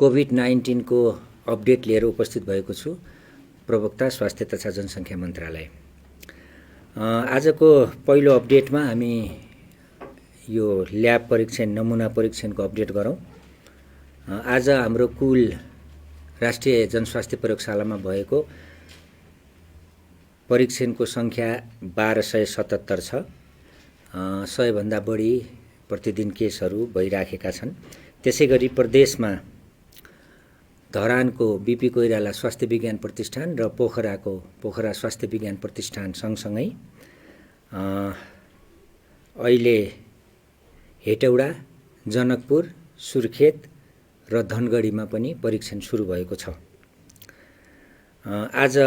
COVID-19 को update लिएर उपस्थित भएको छु। प्रवक्ता स्वास्थ्य तथा जनसङ्ख्या मन्त्रालय। आजको पहिलो अपडेटमा हामी यो ल्याब परीक्षण नमुना परीक्षणको अपडेट गरौँ। आज हाम्रो कुल राष्ट्रिय जनस्वास्थ्य प्रयोगशालामा भएको परीक्षणको सङ्ख्या 1277 छ। 100 भन्दा बढी प्रतिदिन केसहरू भइराखेका छन्। त्यसैगरी प्रदेशमा धरानको बीपी कोइराला स्वास्थ्य विज्ञान प्रतिष्ठान र पोखराको पोखरा स्वास्थ्य विज्ञान प्रतिष्ठान सँगसँगै अहिले हेटौडा, जनकपुर, सुर्खेत र धनगढीमा पनि परीक्षण सुरु भएको छ। आज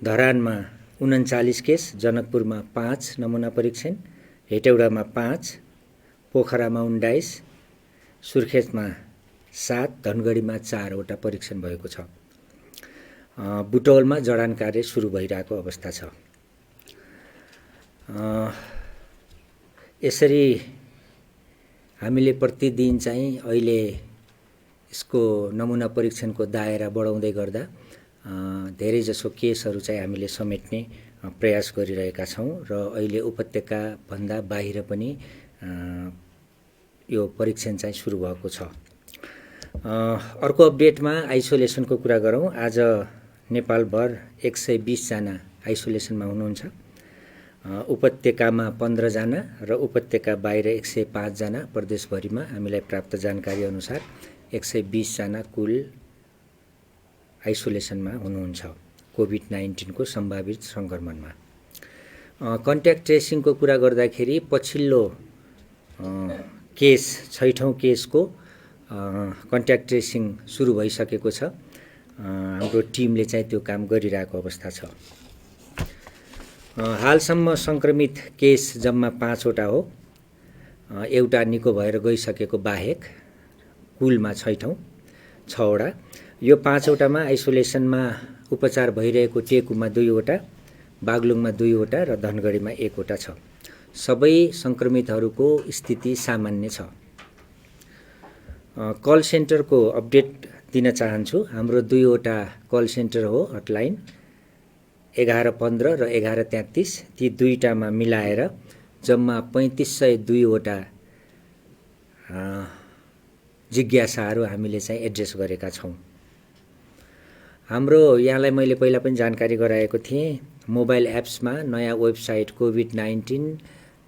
धरानमा 39 केस, जनकपुरमा 5 नमुना परीक्षण, हेटौडामा 5, पोखरामा 19, सुर्खेतमा 7, धनगढीमा 4 वटा परीक्षण भएको छ। बुटौलमा जडान कार्य सुरु भइरहेको अवस्था छ। यसरी हामीले प्रतिदिन चाहिँ अहिले यसको नमुना परीक्षणको दायरा बढाउँदै गर्दा धेरैजसो केसहरू चाहिँ हामीले समेट्ने प्रयास गरिरहेका छौँ र अहिले उपत्यका भन्दा बाहिर पनि यो परीक्षण चाहिँ सुरु भएको छ। अर्को अपडेटमा आइसोलेसनको कुरा गरौँ। आज नेपालभर 120 जना आइसोलेसनमा हुनुहुन्छ। उपत्यकामा 15 जना र उपत्यका बाहिर 105 जना। प्रदेशभरिमा हामीलाई प्राप्त जानकारी अनुसार 120 जना कुल आइसोलेसनमा हुनुहुन्छ कोभिड-19 को सम्भावित सङ्क्रमणमा। कन्ट्याक्ट ट्रेसिङको कुरा गर्दाखेरि पछिल्लो केस 6औं केसको कन्ट्याक्ट ट्रेसिङ सुरु भइसकेको छ। हाम्रो टिमले चाहिँ त्यो काम गरिरहेको अवस्था छ। हालसम्म सङ्क्रमित केस जम्मा 5 वटा हो। एउटा निको भएर गइसकेको बाहेक कुलमा 6 वटा। यो 5 वटामा आइसोलेसनमा उपचार भइरहेको टेकुमा 2 वटा, बागलुङमा 2 वटा र धनगढीमा 1 वटा छ। सबै सङ्क्रमितहरूको स्थिति सामान्य छ। कल सेन्टरको अपडेट दिन चाहन्छु। हाम्रो 2 वटा कल सेन्टर हो, हटलाइन 1115 र 1133। ती दुईटामा मिलाएर जम्मा 3502 वटा जिज्ञासाहरू हामीले चाहिँ एड्रेस गरेका छौँ। हाम्रो यहाँलाई मैले पहिला पनि जानकारी गराएको थिएँ, मोबाइल एप्समा नयाँ वेबसाइट covid19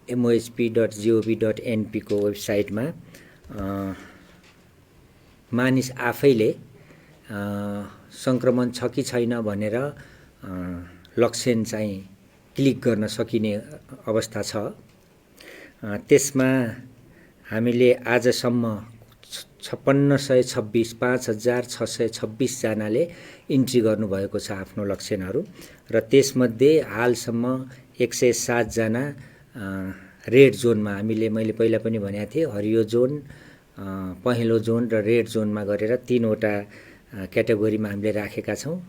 mohp.gov.np को वेबसाइटमा मानिस आफैले सङ्क्रमण छ कि छैन भनेर लक्षण चाहिँ क्लिक गर्न सकिने अवस्था छ। त्यसमा हामीले आजसम्म 5626 जनाले इन्ट्री गर्नुभएको छ आफ्नो लक्षणहरू र त्यसमध्ये हालसम्म 107 जना रेड जोनमा, मैले पहिला पनि भनेको थिएँ, हरियो जोन, पहेँलो जोन र रेड जोनमा गरेर 3 वटा क्याटेगोरीमा हामीले राखेका छौँ।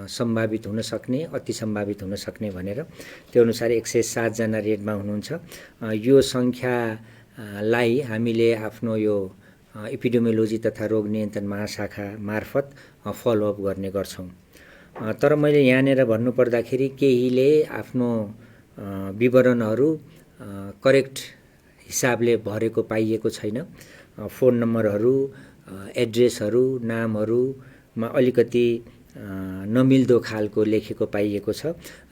सम्भावित हुन सक्ने, अति सम्भावित हुन सक्ने भनेर। त्यो अनुसार 107 जना रेडमा हुनुहुन्छ। यो सङ्ख्यालाई हामीले आफ्नो यो एपिडेमियोलोजी तथा रोग नियन्त्रण महाशाखा मार्फत फलोअप गर्ने गर्छौँ। तर मैले यहाँनिर भन्नुपर्दाखेरि केहीले आफ्नो विवरणहरू करेक्ट हिसाबले भरेको पाइएको छैन। फोन नम्बरहरू, एड्रेसहरू, नामहरूमा अलिकति नमिल्दो खालको लेखेको पाइएको छ।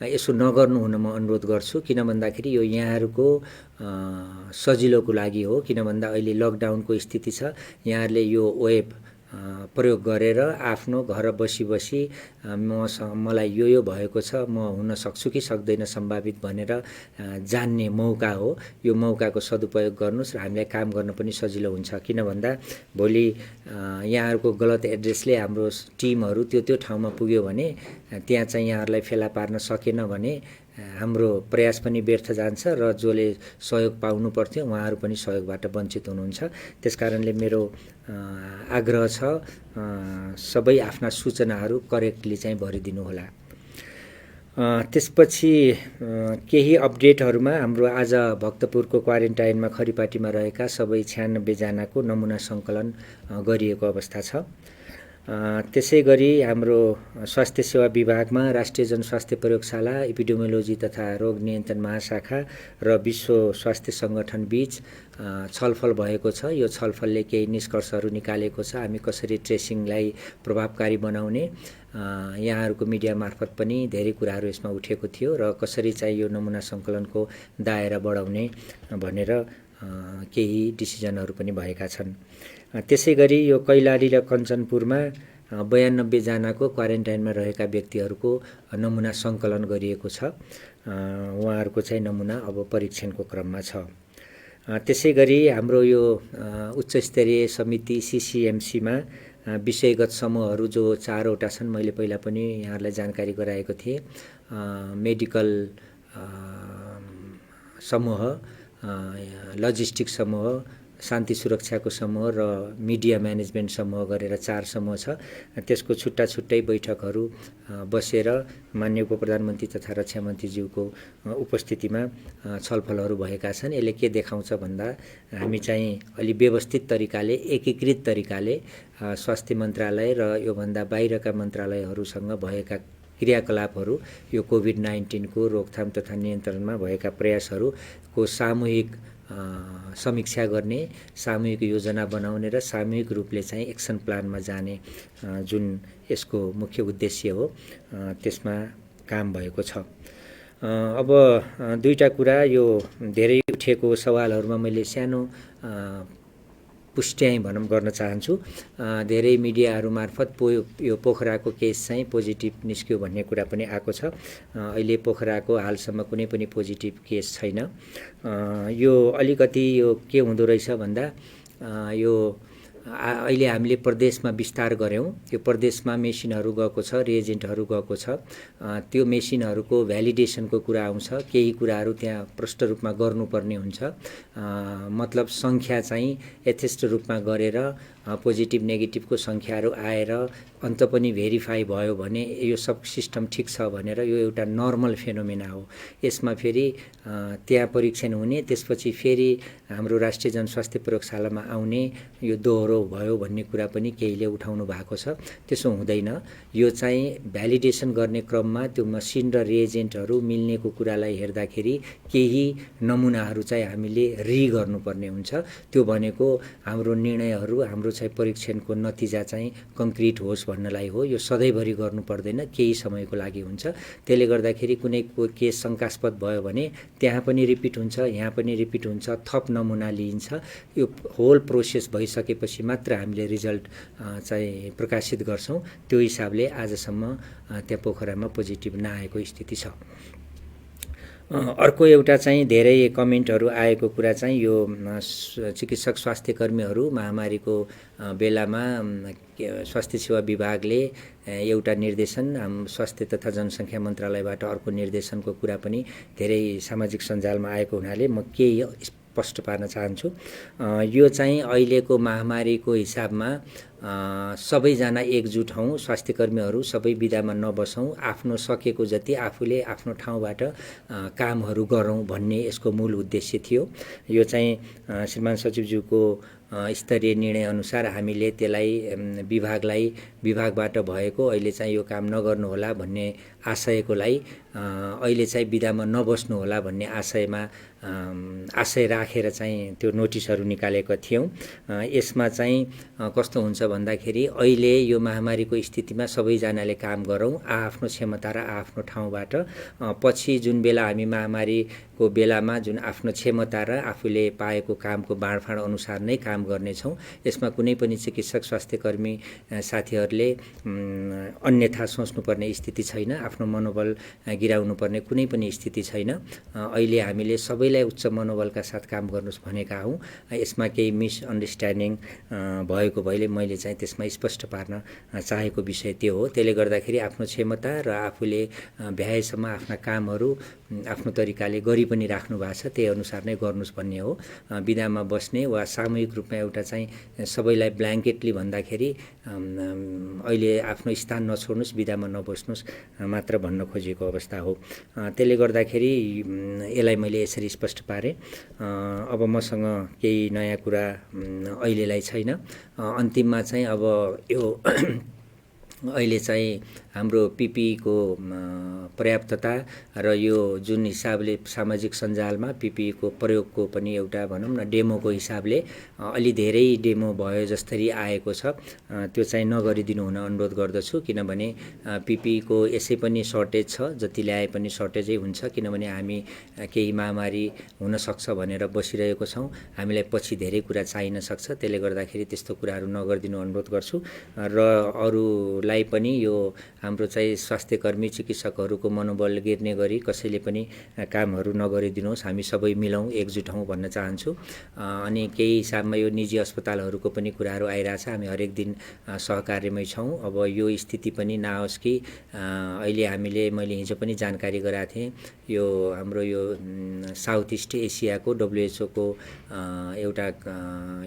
यसो नगर्नु हुन म अनुरोध गर्छु। किन भन्दाखेरि यो यहाँहरूको सजिलोको लागि हो। किन भन्दा अहिले लकडाउनको स्थिति छ। यहाँहरूले यो वेब प्रयोग गरेर आफ्नो घर बसी मलाई यो भएको छ, म हुन सक्छु कि सक्दैन सम्भावित भनेर जान्ने मौका हो। यो मौकाको सदुपयोग गर्नुहोस् र हामीलाई काम गर्न पनि सजिलो हुन्छ। किन भन्दा भोलि यहाँहरूको गलत एड्रेसले हाम्रो टिमहरू त्यो ठाउँमा पुग्यो भने त्यहाँ चाहिँ यहाँहरूलाई फेला पार्न सकेन भने हाम्रो प्रयास पनि व्यर्थ जान्छ र जसले सहयोग पाउनु पर्थ्यो उहाँहरू पनि सहयोगबाट वञ्चित हुनुहुन्छ। त्यसकारणले मेरो आग्रह छ, सबै आफ्ना सूचनाहरू करेक्टली चाहिँ भरिदिनु होला। त्यसपछि केही अपडेटहरूमा हाम्रो आज भक्तपुरको क्वारेन्टाइनमा खरिपाटीमा रहेका सबै 96 जनाको नमुना सङ्कलन गरिएको अवस्था छ। त्यसै गरी हाम्रो स्वास्थ्य सेवा विभागमा राष्ट्रिय जनस्वास्थ्य प्रयोगशाला, एपिडेमियोलोजी तथा रोग नियन्त्रण महाशाखा र विश्व स्वास्थ्य सङ्गठन बीच छलफल भएको छ। यो छलफलले केही निष्कर्षहरू निकालेको छ। हामी कसरी ट्रेसिङलाई प्रभावकारी बनाउने, यहाँहरूको मिडिया मार्फत पनि धेरै कुराहरू यसमा उठेको थियो र कसरी चाहिँ यो नमुना सङ्कलनको दायरा बढाउने भनेर केही डिसिजनहरू पनि भएका छन्। त्यसै गरी यो कैलाली र कञ्चनपुरमा 92 जनाको क्वारेन्टाइनमा रहेका व्यक्तिहरूको नमुना सङ्कलन गरिएको छ। उहाँहरूको चाहिँ नमुना अब परीक्षणको क्रममा छ। त्यसै गरी हाम्रो यो उच्च स्तरीय समिति CCMCमा विषयगत समूहहरू जो 4वटा छन्, मैले पहिला पनि यहाँहरूलाई जानकारी गराएको थिएँ। मेडिकल समूह, लजिस्टिक समूह, शान्ति सुरक्षाको समूह र मिडिया म्यानेजमेन्ट समूह गरेर 4 समूह छ। त्यसको छुट्टा छुट्टै बैठकहरू बसेर माननीय उपप्रधानमन्त्री तथा रक्षा मन्त्रीज्यूको उपस्थितिमा छलफलहरू भएका छन्। यसले के देखाउँछ भन्दा हामी चाहिँ अलि व्यवस्थित तरिकाले, एकीकृत तरिकाले स्वास्थ्य मन्त्रालय र योभन्दा बाहिरका मन्त्रालयहरूसँग भएका क्रियाकलापहरू, यो कोभिड-19 को रोकथाम तथा नियन्त्रणमा भएका प्रयासहरूको सामूहिक समीक्षा गर्ने, सामूहिक योजना बनाउने र सामूहिक रूपले चाहिँ एक्सन प्लानमा जाने जुन यसको मुख्य उद्देश्य हो, त्यसमा काम भएको छ। अब दुईटा कुरा, यो धेरै उठेको सवालहरूमा मैले सानो पुष्ट्याइ भनौँ गर्न चाहन्छु। धेरै मिडियाहरू मार्फत यो पोखराको केस चाहिँ पोजिटिभ निस्क्यो भन्ने कुरा पनि आएको छ। अहिले पोखराको हालसम्म कुनै पनि पोजिटिभ केस छैन। यो अलिकति यो के हुँदो रहेछ भन्दा यो अहिले हामीले प्रदेशमा विस्तार गऱ्यौँ। यो प्रदेशमा मेसिनहरू गएको छ, रिएजेन्टहरू गएको छ। त्यो मेसिनहरूको भ्यालिडेसनको कुरा आउँछ। केही कुराहरू त्यहाँ प्रष्ट रूपमा गर्नुपर्ने हुन्छ। मतलब सङ्ख्या चाहिँ यथेष्ट रूपमा गरेर पोजिटिभ नेगेटिभको सङ्ख्याहरू आएर अन्त पनि भेरिफाई भयो भने यो सब सिस्टम ठिक छ भनेर यो एउटा नर्मल फेनोमेना हो। यसमा फेरि त्यहाँ परीक्षण हुने, त्यसपछि फेरि हाम्रो राष्ट्रिय जनस्वास्थ्य प्रयोगशालामा आउने, यो दोहोरो भयो भन्ने कुरा पनि केहीले उठाउनु भएको छ। त्यसो हुँदैन। यो चाहिँ भ्यालिडेसन गर्ने क्रममा त्यो मसिन र रिएजेन्टहरू मिल्नेको कुरालाई हेर्दाखेरि केही नमुनाहरू चाहिँ हामीले गर्नुपर्ने हुन्छ। त्यो भनेको हाम्रो निर्णयहरू, हाम्रो चाहिँ परीक्षणको नतिजा चाहिँ कङ्क्रिट होस् भन्नलाई हो। यो सधैँभरि गर्नु पर्दैन, केही समयको लागि हुन्छ। त्यसले गर्दाखेरि कुनै केस शङ्कास्पद भयो भने त्यहाँ पनि रिपिट हुन्छ, यहाँ पनि रिपिट हुन्छ, थप नमुना लिइन्छ। यो होल प्रोसेस भइसकेपछि मात्र हामीले रिजल्ट चाहिँ प्रकाशित गर्छौँ। त्यो हिसाबले आजसम्म त्यहाँ पोखरामा पोजिटिभ नआएको स्थिति छ। अर्को एउटा चाहिँ धेरै कमेन्टहरू आएको कुरा चाहिँ यो चिकित्सक स्वास्थ्य कर्मीहरू महामारीको बेलामा स्वास्थ्य सेवा विभागले एउटा निर्देशन, स्वास्थ्य तथा जनसङ्ख्या मन्त्रालयबाट अर्को निर्देशनको कुरा पनि धेरै सामाजिक सञ्जालमा आएको हुनाले म केही स्पष्ट पार्न चाहन्छु। यो चाहिँ अहिलेको महामारीको हिसाबमा सबैजना एकजुट हौँ, स्वास्थ्य कर्मीहरू सबै बिदामा नबसौँ, आफ्नो सकेको जति आफूले आफ्नो ठाउँबाट कामहरू गरौँ भन्ने यसको मूल उद्देश्य थियो। यो चाहिँ श्रीमान सचिवज्यूको स्तरीय निर्णय अनुसार हामीले त्यसलाई विभागबाट भएको अहिले चाहिँ यो काम नगर्नुहोला भन्ने आशयकोलाई अहिले चाहिँ बिदामा नबस्नु होला भन्ने आशय राखेर चाहिँ त्यो नोटिसहरू निकालेका थियौँ। यसमा चाहिँ कस्तो हुन्छ भन्दाखेरि अहिले यो महामारीको स्थितिमा सबैजनाले काम गरौँ आफ्नो क्षमता र आफ्नो ठाउँबाट। पछि जुन बेला हामी महामारीको बेलामा जुन आफ्नो क्षमता र आफूले पाएको कामको बाँडफाँड अनुसार नै काम गर्नेछौँ। यसमा कुनै पनि चिकित्सक स्वास्थ्य कर्मी साथीहरूले अन्यथा सोच्नुपर्ने स्थिति छैन, आफ्नो मनोबल गिराउनु पर्ने कुनै पनि स्थिति छैन। अहिले हामीले सबैलाई सबैलाई उच्च मनोबलका साथ काम गर्नुहोस् भनेका हौँ। यसमा केही मिसअन्डरस्ट्यान्डिङ भएको भएले मैले चाहिँ त्यसमा स्पष्ट पार्न चाहेको विषय त्यो हो। त्यसले गर्दाखेरि आफ्नो क्षमता र आफूले भ्याएसम्म आफ्ना कामहरू आफ्नो तरिकाले गरि पनि राख्नु भएको छ, त्यही अनुसार नै गर्नुहोस् भन्ने हो। बिदामा बस्ने वा सामूहिक रूपमा एउटा चाहिँ सबैलाई ब्ल्याङ्केटली भन्दाखेरि अहिले आफ्नो स्थान नछोड्नुहोस्, बिदामा नबस्नुहोस् मात्र भन्न खोजेको अवस्था हो। त्यसले गर्दाखेरि यसलाई मैले यसरी स्पष्ट पारेँ। अब मसँग केही नयाँ कुरा अहिलेलाई छैन। अन्तिममा चाहिँ अब यो अहिले चाहिँ हाम्रो पिपिईको पर्याप्तता र यो जुन हिसाबले सामाजिक सञ्जालमा पिपिईको प्रयोगको पनि एउटा भनौँ न डेमोको हिसाबले अलि धेरै डेमो भयो जस्तरी आएको छ, त्यो चाहिँ नगरिदिनु हुन अनुरोध गर्दछु। किनभने पिपिईको यसै पनि सर्टेज छ, जति ल्याए पनि सर्टेजै हुन्छ। किनभने हामी केही महामारी हुनसक्छ भनेर बसिरहेको छौँ, हामीलाई पछि धेरै कुरा चाहिन सक्छ। त्यसले गर्दाखेरि त्यस्तो कुराहरू नगरिदिनु अनुरोध गर्छु। र अरूलाई पनि यो हाम्रो चाहिँ स्वास्थ्यकर्मी चिकित्सकहरूको मनोबल गिर्ने गरी कसैले पनि कामहरू नगरिदिनुहोस्, हामी सबै मिलौँ, एकजुट हौँ भन्न चाहन्छु। अनि केही हिसाबमा यो निजी अस्पतालहरूको पनि कुराहरू आइरहेछ, हामी हरेक दिन सहकार्यमै छौँ। अब यो स्थिति पनि नआओस् कि अहिले मैले हिजो पनि जानकारी गराएको थिएँ, यो हाम्रो यो साउथ इस्ट एसियाको WHO को एउटा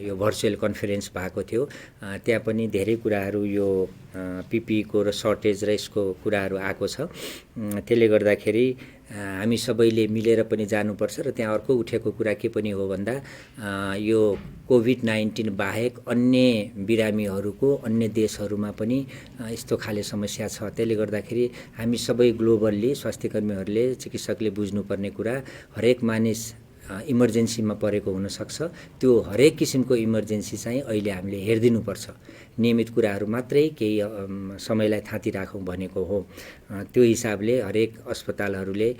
यो भर्चुअल कन्फरेन्स भएको थियो। त्यहाँ पनि धेरै कुराहरू यो पिपिईको र सर्टेज र यसको कुराहरू आएको छ। त्यसले गर्दाखेरि हामी सबैले मिलेर पनि जानुपर्छ। र त्यहाँ अर्को उठेको कुरा के पनि हो भन्दा यो कोभिड-19 बाहेक अन्य बिरामीहरूको अन्य देशहरूमा पनि यस्तो खाले समस्या छ। त्यसले गर्दाखेरि हामी सबै ग्लोबल्ली स्वास्थ्यकर्मीहरूले चिकित्सकले बुझ्नुपर्ने कुरा, हरेक मानिस इमर्जेन्सीमा परेको हुनसक्छ। त्यो हरेक किसिमको इमर्जेन्सी चाहिँ अहिले हामीले हेरिदिनुपर्छ। नियमित कुराहरू मात्रै केही समयलाई थाती राखौँ भनेको हो। त्यो हिसाबले हरेक अस्पतालहरूले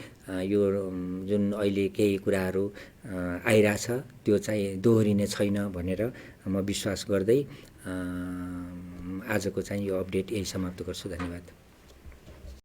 यो जुन अहिले केही कुराहरू आइरहेछ त्यो चाहिँ दोहोरिने छैन भनेर म विश्वास गर्दै आजको चाहिँ यो अपडेट यही समाप्त गर्छु। धन्यवाद।